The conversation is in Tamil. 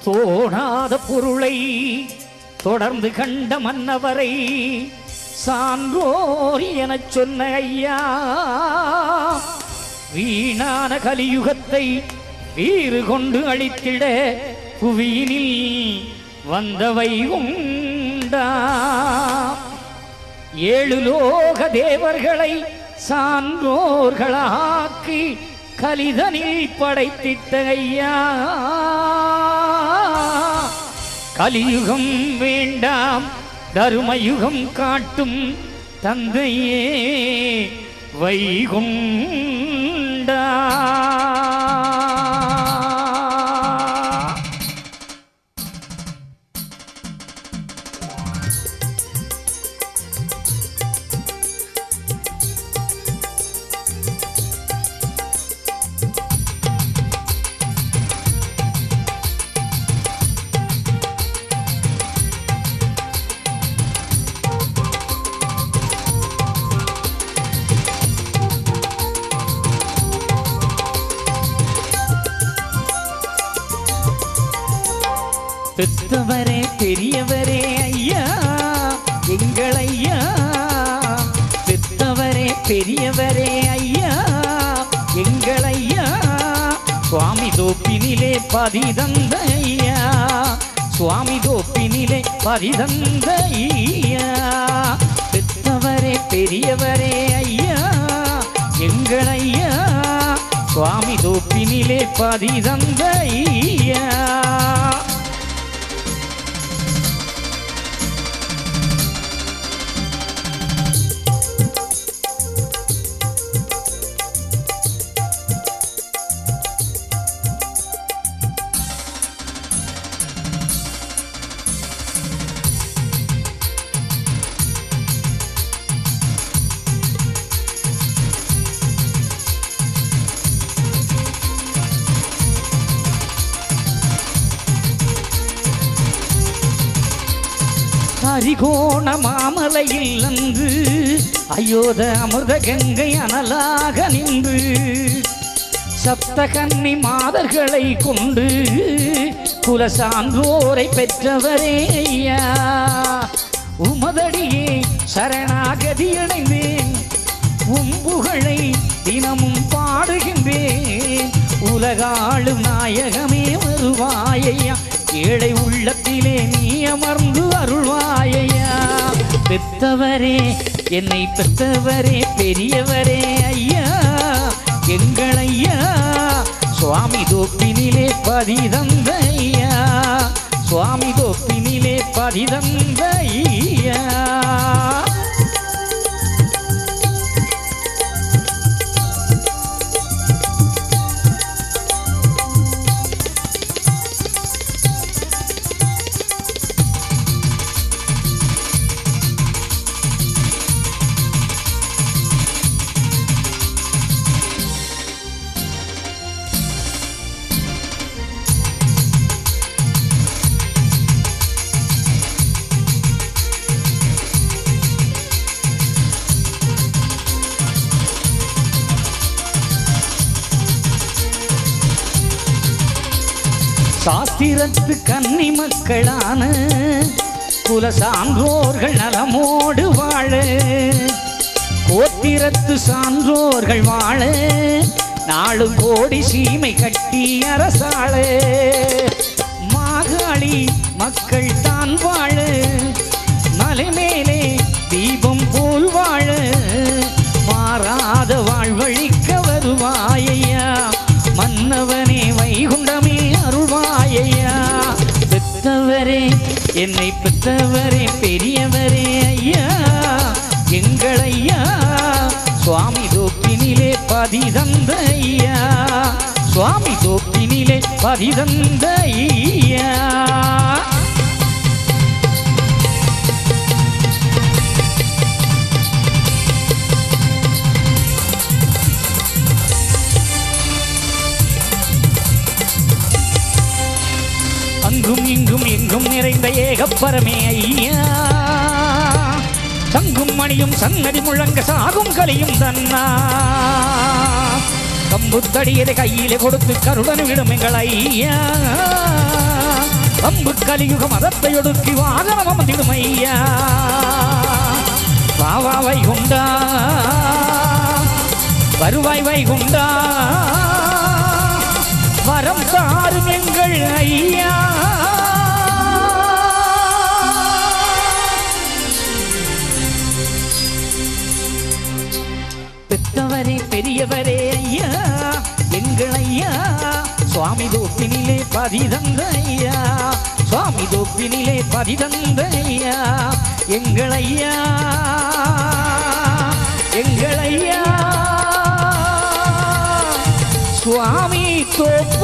தோணாத பொருளை தொடர்ந்து கண்ட மன்னவரை சான்றோர் எனச் சொன்ன ஐயா, வீணான கலியுகத்தை வீறு கொண்டு அழித்திட புவியினில் வந்தவை உண்டா. 7 லோக தேவர்களை சான்றோர்களாக்கி கலிதனில் படைத்திட்ட ஐயா, கலியுகம் வேண்டாம் தருமயுகம் காட்டும் தந்தையே வைகுண்டா. பெத்தவரே பெரியவரே ஐயா எங்கள் ஐயா, பெத்தவரே பெரியவரே ஐயா எங்கள் ஐயா, சுவாமி தோப்பினிலே பதிதந்த ஐயா, சுவாமி தோப்பினிலே பதிதந்த ஐயா, பெத்தவரே பெரியவரே ஐயா எங்கள் ஐயா, சுவாமி தோப்பினிலே பதிதந்த ஐயா. அரிகோண மாமலையில் அன்று அயோத அமிர்த கங்கை அனலாக நின்று சப்தகன்னி மாதர்களை கொண்டு குலசான்றோரை பெற்றவரே ஐயா, உமதடியே சரணாகதி அடைந்தேன், உம்புகளை தினமும் பாடுகின்றேன், உலகாளும் நாயகமே வருவாயையா, ஏழை உள்ளத்திலே நீ அமர்ந்து அருள்வாயையா. பெத்தவரே என்னை பெத்தவரே பெரியவரே ஐயா எங்கள் ஐயா, சுவாமி தோப்பினிலே பதிதந்த ஐயா, சுவாமி தோப்பினிலே பதிதந்த ஐயா. சாஸ்திரத்து கன்னி மக்களான குலசான்றோர்கள் நலமோடு வாழ, கோத்திரத்து சான்றோர்கள் வாழ, நாளும் கோடி சீமை கட்டி அரசாள, மாகாளி மக்கள் தான் வாழ, மலை மேலே தீபம் போல் வாழ, மாறாத வாழ்வழிக்க வருவாயையா, மன்னவனே வைகுண்டமே அருள்வாயையா. பெத்தவரே என்னை பெத்தவரே பெரியவரே ஐயா எங்கள் ஐயா, சுவாமி தோப்பினிலே பதிதந்த ஐயா, சுவாமி தோப்பினிலே பதிதந்த ஐயா. அங்கும் இங்கும் எங்கும் நிறைந்த ஏகப்பரமே ஐயா, சங்கும் மணியும் சன்னதி முழங்க சாகும் கலியும் தன்னா, கம்புத்தடியதை கையிலே கொடுத்து கருடன் விடும் எங்கள் ஐயா, அம்பு கலியுக மதத்தை ஒடுக்கி வாகனம் அமர்ந்திடும் ஐயா வாவா வைகுண்டா வருவாய் வைகுண்டா வரம் தாரும் எங்கள் ஐயா பெத்தவரே பெரியவரே ஐயா எங்கள் ஐயா சுவாமி தோப்பினிலே பதிதந்த ஐயா சுவாமி தோப்பினிலே பதிதந்த ஐயா எங்கள் ஐயா சுவாமி தோப்பினிலே